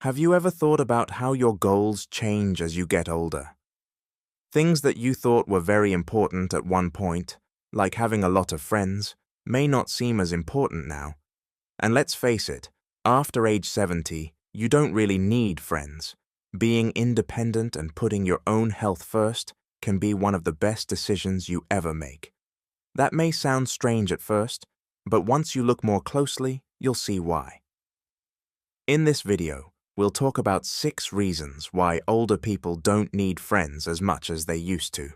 Have you ever thought about how your goals change as you get older? Things that you thought were very important at one point, like having a lot of friends, may not seem as important now. And let's face it, after age 70, you don't really need friends. Being independent and putting your own health first can be one of the best decisions you ever make. That may sound strange at first, but once you look more closely, you'll see why. In this video, we'll talk about 6 reasons why older people don't need friends as much as they used to.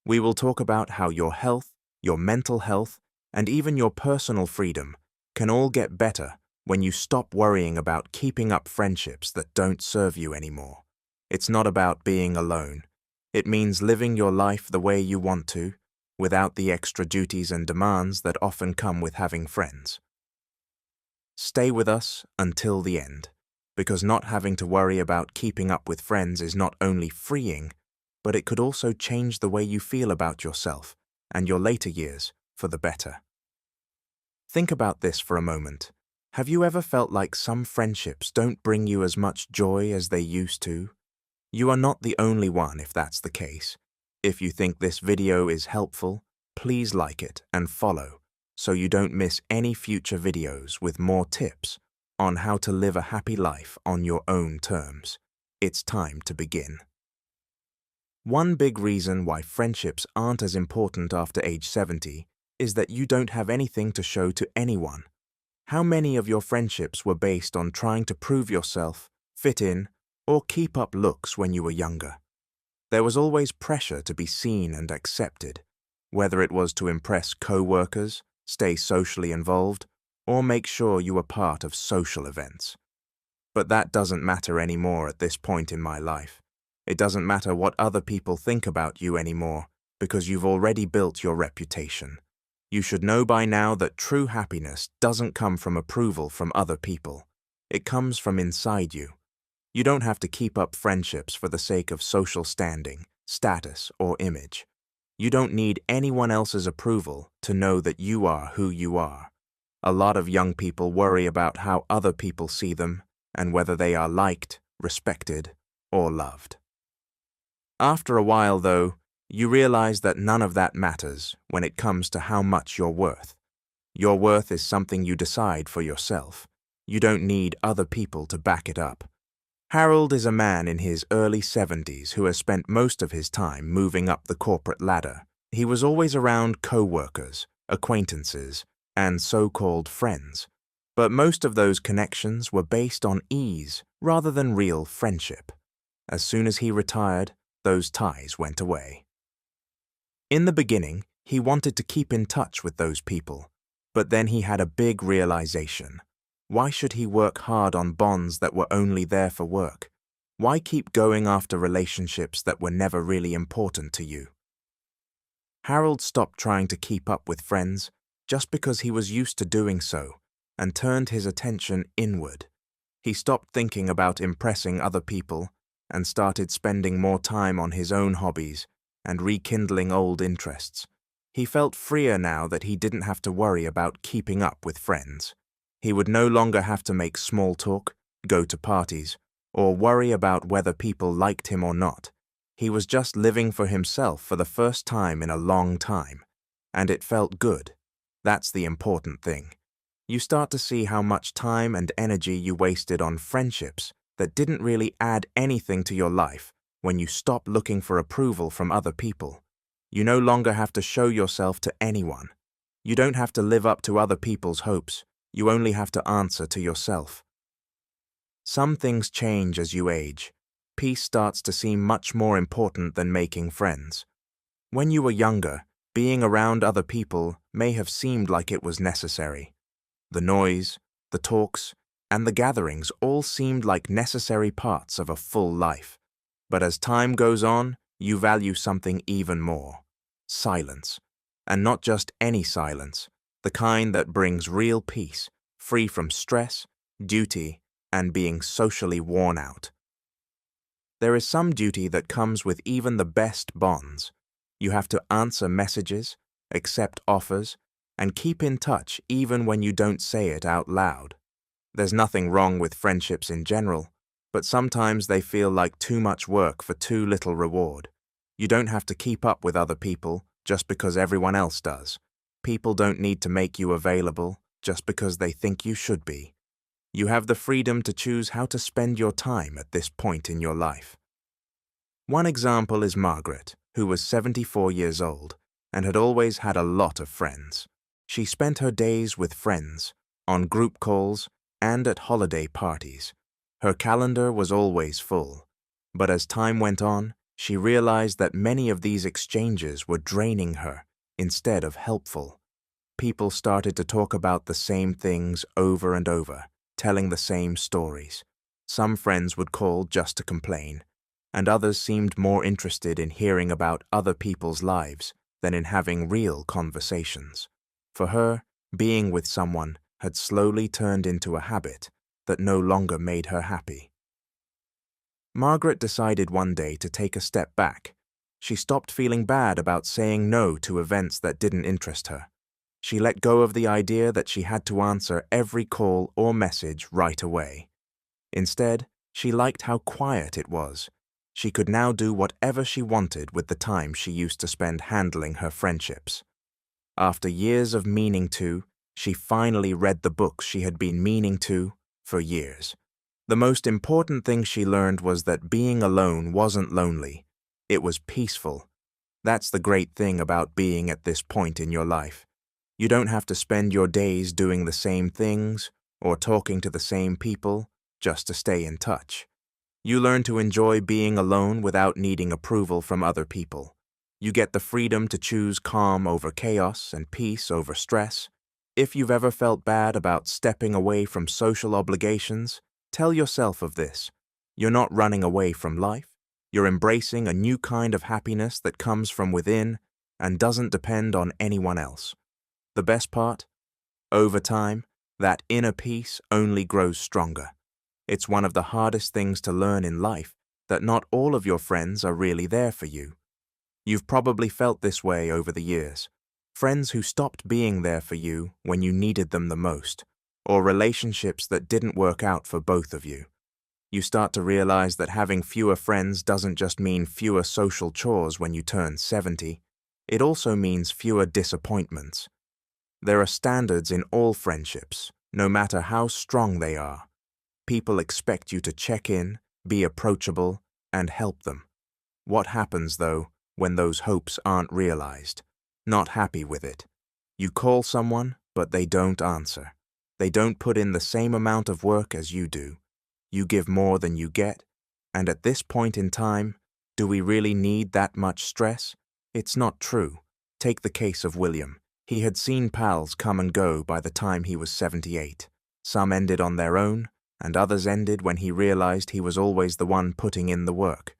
We will talk about how your health, your mental health, and even your personal freedom can all get better when you stop worrying about keeping up friendships that don't serve you anymore. It's not about being alone. It means living your life the way you want to, without the extra duties and demands that often come with having friends. Stay with us until the end, because not having to worry about keeping up with friends is not only freeing, but it could also change the way you feel about yourself and your later years for the better. Think about this for a moment. Have you ever felt like some friendships don't bring you as much joy as they used to? You are not the only one if that's the case. If you think this video is helpful, please like it and follow so you don't miss any future videos with more tips on how to live a happy life on your own terms. It's time to begin. One big reason why friendships aren't as important after age 70 is that you don't have anything to show to anyone. How many of your friendships were based on trying to prove yourself, fit in, or keep up looks when you were younger? There was always pressure to be seen and accepted, whether it was to impress co-workers, stay socially involved, or make sure you were part of social events. But that doesn't matter anymore at this point in my life. It doesn't matter what other people think about you anymore, because you've already built your reputation. You should know by now that true happiness doesn't come from approval from other people. It comes from inside you. You don't have to keep up friendships for the sake of social standing, status, or image. You don't need anyone else's approval to know that you are who you are. A lot of young people worry about how other people see them and whether they are liked, respected, or loved. After a while, though, you realize that none of that matters when it comes to how much you're worth. Your worth is something you decide for yourself. You don't need other people to back it up. Harold is a man in his early 70s who has spent most of his time moving up the corporate ladder. He was always around co-workers, acquaintances, and so-called friends. But most of those connections were based on ease rather than real friendship. As soon as he retired, those ties went away. In the beginning, he wanted to keep in touch with those people, but then he had a big realization. Why should he work hard on bonds that were only there for work? Why keep going after relationships that were never really important to you? Harold stopped trying to keep up with friends just because he was used to doing so and turned his attention inward. He stopped thinking about impressing other people and started spending more time on his own hobbies and rekindling old interests. He felt freer now that he didn't have to worry about keeping up with friends. He would no longer have to make small talk, go to parties, or worry about whether people liked him or not. He was just living for himself for the first time in a long time, and it felt good. That's the important thing. You start to see how much time and energy you wasted on friendships that didn't really add anything to your life when you stop looking for approval from other people. You no longer have to show yourself to anyone. You don't have to live up to other people's hopes. You only have to answer to yourself. Some things change as you age. Peace starts to seem much more important than making friends. When you were younger, being around other people may have seemed like it was necessary. The noise, the talks, and the gatherings all seemed like necessary parts of a full life. But as time goes on, you value something even more: silence. And not just any silence, the kind that brings real peace, free from stress, duty, and being socially worn out. There is some duty that comes with even the best bonds. You have to answer messages, accept offers, and keep in touch even when you don't say it out loud. There's nothing wrong with friendships in general, but sometimes they feel like too much work for too little reward. You don't have to keep up with other people just because everyone else does. People don't need to make you available just because they think you should be. You have the freedom to choose how to spend your time at this point in your life. One example is Margaret, who was 74 years old and had always had a lot of friends. She spent her days with friends, on group calls, and at holiday parties. Her calendar was always full, but as time went on, she realized that many of these exchanges were draining her instead of helpful. People started to talk about the same things over and over, telling the same stories. Some friends would call just to complain, and others seemed more interested in hearing about other people's lives than in having real conversations. For her, being with someone had slowly turned into a habit that no longer made her happy. Margaret decided one day to take a step back. She stopped feeling bad about saying no to events that didn't interest her. She let go of the idea that she had to answer every call or message right away. Instead, she liked how quiet it was. She could now do whatever she wanted with the time she used to spend handling her friendships. After years of meaning to, she finally read the books she had been meaning to for years. The most important thing she learned was that being alone wasn't lonely. It was peaceful. That's the great thing about being at this point in your life. You don't have to spend your days doing the same things or talking to the same people just to stay in touch. You learn to enjoy being alone without needing approval from other people. You get the freedom to choose calm over chaos and peace over stress. If you've ever felt bad about stepping away from social obligations, tell yourself of this. You're not running away from life. You're embracing a new kind of happiness that comes from within and doesn't depend on anyone else. The best part? Over time, that inner peace only grows stronger. It's one of the hardest things to learn in life, that not all of your friends are really there for you. You've probably felt this way over the years. Friends who stopped being there for you when you needed them the most, or relationships that didn't work out for both of you. You start to realize that having fewer friends doesn't just mean fewer social chores when you turn 70. It also means fewer disappointments. There are standards in all friendships, no matter how strong they are. People expect you to check in, be approachable, and help them. What happens, though, when those hopes aren't realized? Not happy with it. You call someone, but they don't answer. They don't put in the same amount of work as you do. You give more than you get, and at this point in time, do we really need that much stress? It's not true. Take the case of William. He had seen pals come and go by the time he was 78. Some ended on their own, and others ended when he realized he was always the one putting in the work.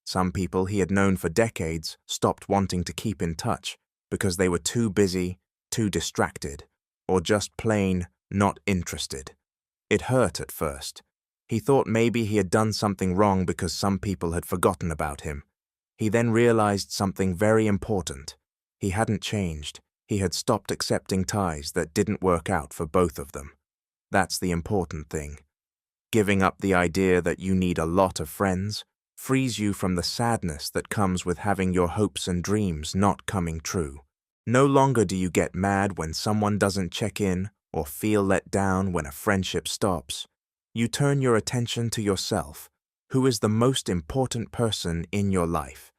Some people he had known for decades stopped wanting to keep in touch because they were too busy, too distracted, or just plain not interested. It hurt at first. He thought maybe he had done something wrong because some people had forgotten about him. He then realized something very important. He hadn't changed. He had stopped accepting ties that didn't work out for both of them. That's the important thing. Giving up the idea that you need a lot of friends frees you from the sadness that comes with having your hopes and dreams not coming true. No longer do you get mad when someone doesn't check in or feel let down when a friendship stops. You turn your attention to yourself, who is the most important person in your life.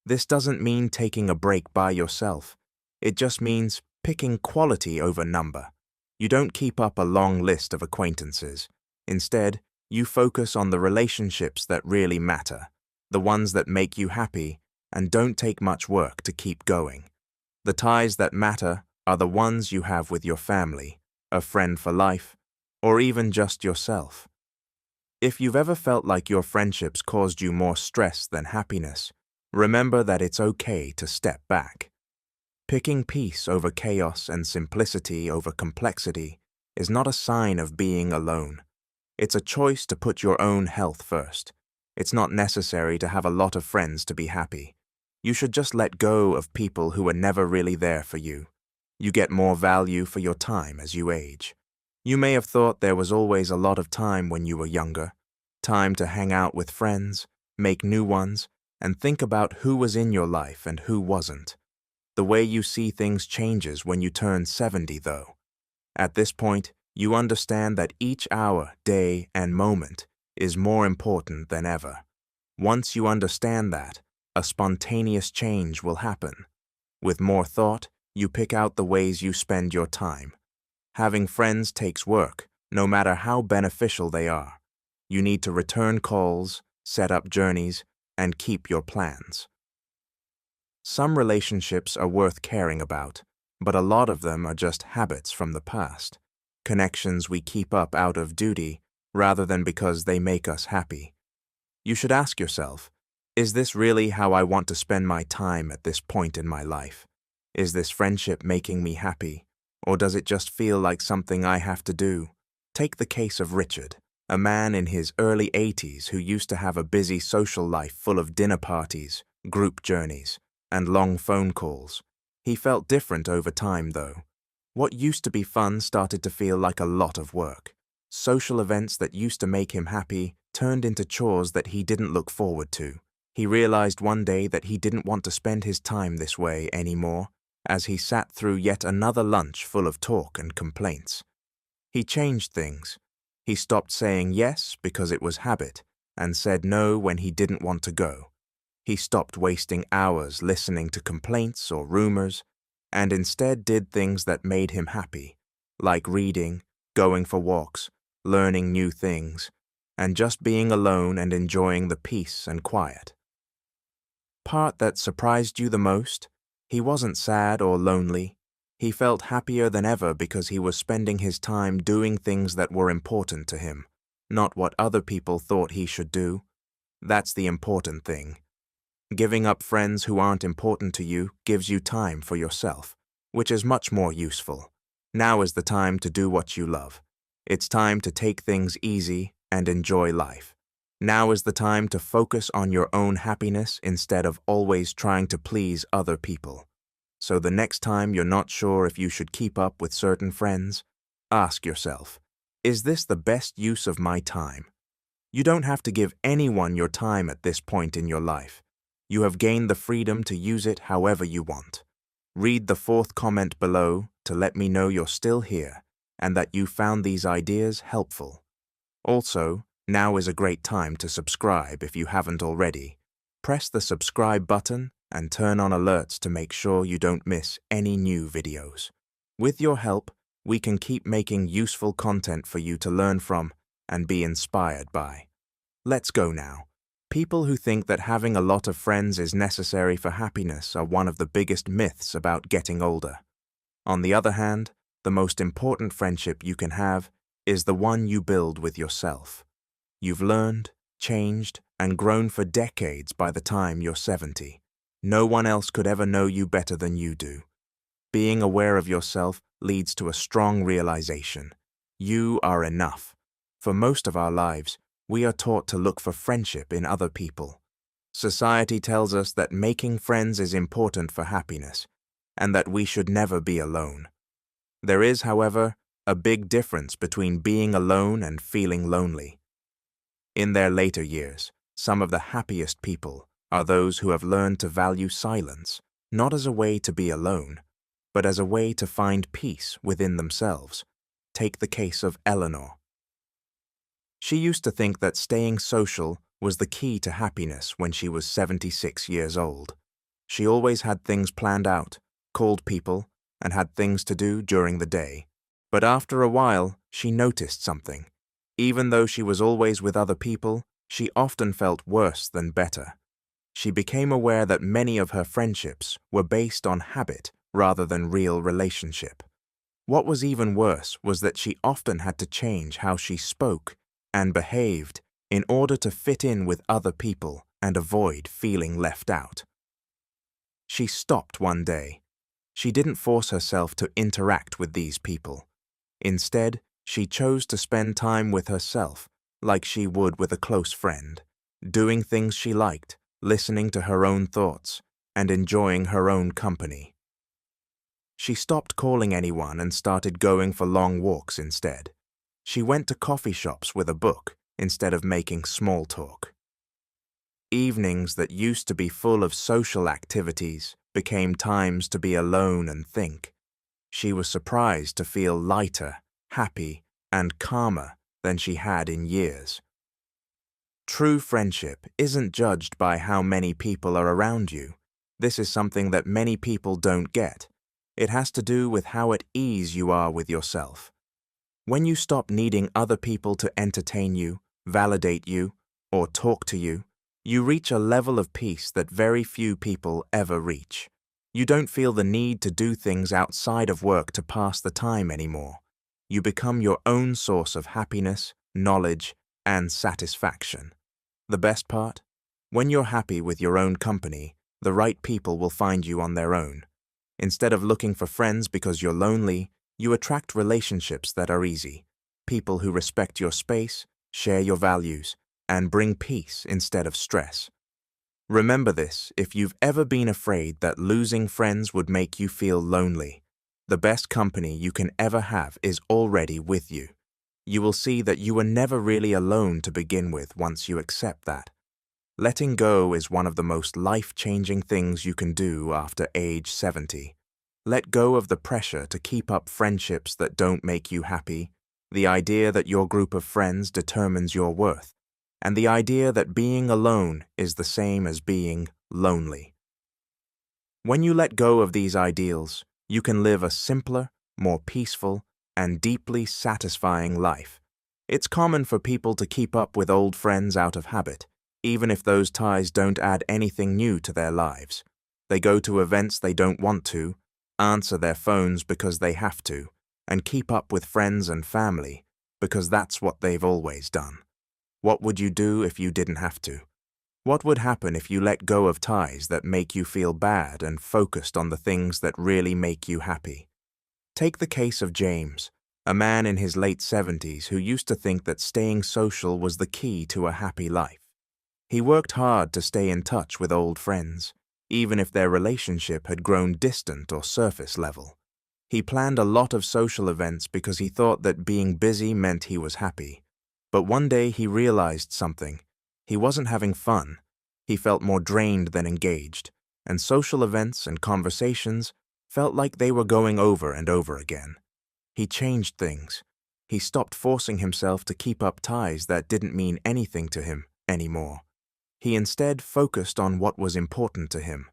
This doesn't mean taking a break by yourself. It just means picking quality over number. You don't keep up a long list of acquaintances. Instead, you focus on the relationships that really matter, the ones that make you happy and don't take much work to keep going. The ties that matter are the ones you have with your family, a friend for life, or even just yourself. If you've ever felt like your friendships caused you more stress than happiness, remember that it's okay to step back. Picking peace over chaos and simplicity over complexity is not a sign of being alone. It's a choice to put your own health first. It's not necessary to have a lot of friends to be happy. You should just let go of people who are never really there for you. You get more value for your time as you age. You may have thought there was always a lot of time when you were younger. time to hang out with friends, make new ones, and think about who was in your life and who wasn't. The way you see things changes when you turn 70, though. At this point, you understand that each hour, day, and moment is more important than ever. Once you understand that, a spontaneous change will happen. With more thought, you pick out the ways you spend your time. Having friends takes work, no matter how beneficial they are. You need to return calls, set up journeys, and keep your plans. Some relationships are worth caring about, but a lot of them are just habits from the past, connections we keep up out of duty rather than because they make us happy. You should ask yourself, is this really how I want to spend my time at this point in my life? Is this friendship making me happy, or does it just feel like something I have to do? Take the case of Richard, a man in his early 80s who used to have a busy social life full of dinner parties, group journeys, and long phone calls. He felt different over time, though. What used to be fun started to feel like a lot of work. Social events that used to make him happy turned into chores that he didn't look forward to. He realized one day that he didn't want to spend his time this way anymore, as he sat through yet another lunch full of talk and complaints. He changed things. He stopped saying yes because it was habit, and said no when he didn't want to go. He stopped wasting hours listening to complaints or rumors, and instead did things that made him happy, like reading, going for walks, learning new things, and just being alone and enjoying the peace and quiet. Part that surprised you the most? He wasn't sad or lonely. He felt happier than ever because he was spending his time doing things that were important to him, not what other people thought he should do. That's the important thing. Giving up friends who aren't important to you gives you time for yourself, which is much more useful. Now is the time to do what you love. It's time to take things easy and enjoy life. Now is the time to focus on your own happiness instead of always trying to please other people. So the next time you're not sure if you should keep up with certain friends, ask yourself, is this the best use of my time? You don't have to give anyone your time at this point in your life. You have gained the freedom to use it however you want. Read the 4th comment below to let me know you're still here and that you found these ideas helpful. Also, now is a great time to subscribe if you haven't already. Press the subscribe button and turn on alerts to make sure you don't miss any new videos. With your help, we can keep making useful content for you to learn from and be inspired by. Let's go now. People who think that having a lot of friends is necessary for happiness are one of the biggest myths about getting older. On the other hand, the most important friendship you can have is the one you build with yourself. You've learned, changed, and grown for decades by the time you're 70. No one else could ever know you better than you do. Being aware of yourself leads to a strong realization. You are enough. For most of our lives, we are taught to look for friendship in other people. Society tells us that making friends is important for happiness, and that we should never be alone. There is, however, a big difference between being alone and feeling lonely. In their later years, some of the happiest people are those who have learned to value silence, not as a way to be alone, but as a way to find peace within themselves. Take the case of Eleanor. She used to think that staying social was the key to happiness when she was 76 years old. She always had things planned out, called people, and had things to do during the day. But after a while, she noticed something. Even though she was always with other people, she often felt worse than better. She became aware that many of her friendships were based on habit rather than real relationship. What was even worse was that she often had to change how she spoke and behaved in order to fit in with other people and avoid feeling left out. She stopped one day. She didn't force herself to interact with these people. Instead, she chose to spend time with herself, like she would with a close friend, doing things she liked, listening to her own thoughts, and enjoying her own company. She stopped calling anyone and started going for long walks instead. She went to coffee shops with a book instead of making small talk. Evenings that used to be full of social activities became times to be alone and think. She was surprised to feel lighter, happy, and calmer than she had in years. True friendship isn't judged by how many people are around you. This is something that many people don't get. It has to do with how at ease you are with yourself. When you stop needing other people to entertain you, validate you, or talk to you, you reach a level of peace that very few people ever reach. You don't feel the need to do things outside of work to pass the time anymore. You become your own source of happiness, knowledge, and satisfaction. The best part? When you're happy with your own company, the right people will find you on their own. Instead of looking for friends because you're lonely, you attract relationships that are easy. People who respect your space, share your values, and bring peace instead of stress. Remember this if you've ever been afraid that losing friends would make you feel lonely. The best company you can ever have is already with you. You will see that you were never really alone to begin with once you accept that. Letting go is one of the most life-changing things you can do after age 70. Let go of the pressure to keep up friendships that don't make you happy, the idea that your group of friends determines your worth, and the idea that being alone is the same as being lonely. When you let go of these ideals, you can live a simpler, more peaceful, and deeply satisfying life. It's common for people to keep up with old friends out of habit, even if those ties don't add anything new to their lives. They go to events they don't want to, answer their phones because they have to, and keep up with friends and family because that's what they've always done. What would you do if you didn't have to? What would happen if you let go of ties that make you feel bad and focused on the things that really make you happy? Take the case of James, a man in his late 70s who used to think that staying social was the key to a happy life. He worked hard to stay in touch with old friends, even if their relationship had grown distant or surface level. He planned a lot of social events because he thought that being busy meant he was happy. But one day he realized something. He wasn't having fun. He felt more drained than engaged, and social events and conversations felt like they were going over and over again. He changed things. He stopped forcing himself to keep up ties that didn't mean anything to him anymore. He instead focused on what was important to him,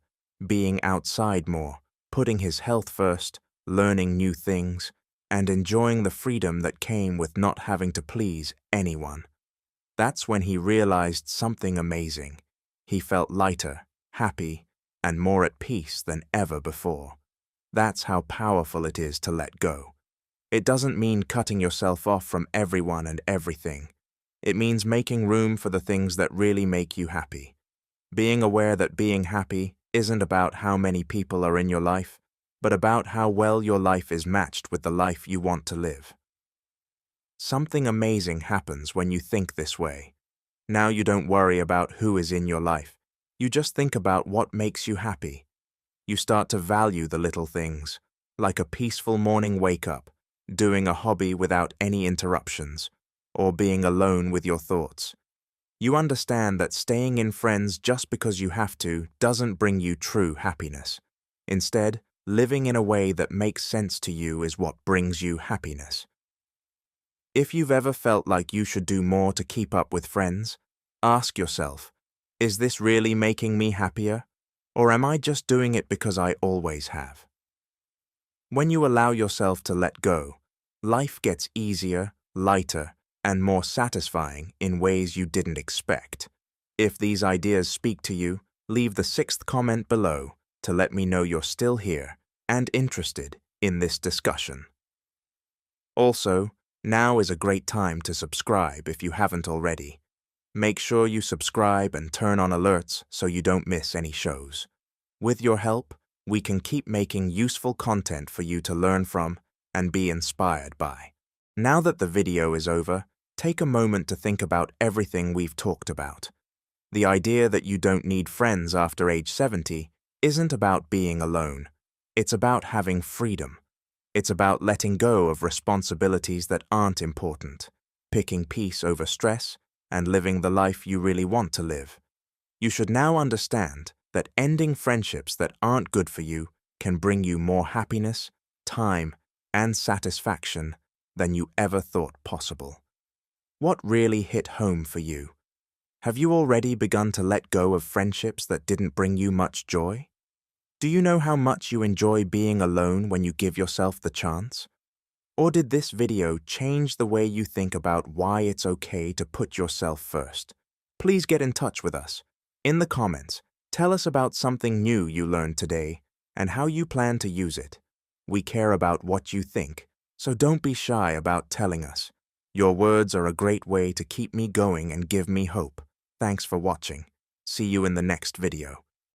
being outside more, putting his health first, learning new things, and enjoying the freedom that came with not having to please anyone. That's when he realized something amazing. He felt lighter, happy, and more at peace than ever before. That's how powerful it is to let go. It doesn't mean cutting yourself off from everyone and everything. It means making room for the things that really make you happy. Being aware that being happy isn't about how many people are in your life, but about how well your life is matched with the life you want to live. Something amazing happens when you think this way. Now you don't worry about who is in your life. You just think about what makes you happy. You start to value the little things, like a peaceful morning wake-up, doing a hobby without any interruptions, or being alone with your thoughts. You understand that staying in friends just because you have to doesn't bring you true happiness. Instead, living in a way that makes sense to you is what brings you happiness. If you've ever felt like you should do more to keep up with friends, ask yourself, is this really making me happier? Or am I just doing it because I always have? When you allow yourself to let go, life gets easier, lighter, and more satisfying in ways you didn't expect. If these ideas speak to you, leave the 6th comment below to let me know you're still here and interested in this discussion. Also, now is a great time to subscribe if you haven't already. Make sure you subscribe and turn on alerts so you don't miss any shows. With your help, we can keep making useful content for you to learn from and be inspired by. Now that the video is over, take a moment to think about everything we've talked about. The idea that you don't need friends after age 70 isn't about being alone. It's about having freedom. It's about letting go of responsibilities that aren't important, picking peace over stress, and living the life you really want to live. You should now understand that ending friendships that aren't good for you can bring you more happiness, time, and satisfaction than you ever thought possible. What really hit home for you? Have you already begun to let go of friendships that didn't bring you much joy? Do you know how much you enjoy being alone when you give yourself the chance? Or did this video change the way you think about why it's okay to put yourself first? Please get in touch with us. In the comments, tell us about something new you learned today and how you plan to use it. We care about what you think, so don't be shy about telling us. Your words are a great way to keep me going and give me hope. Thanks for watching. See you in the next video.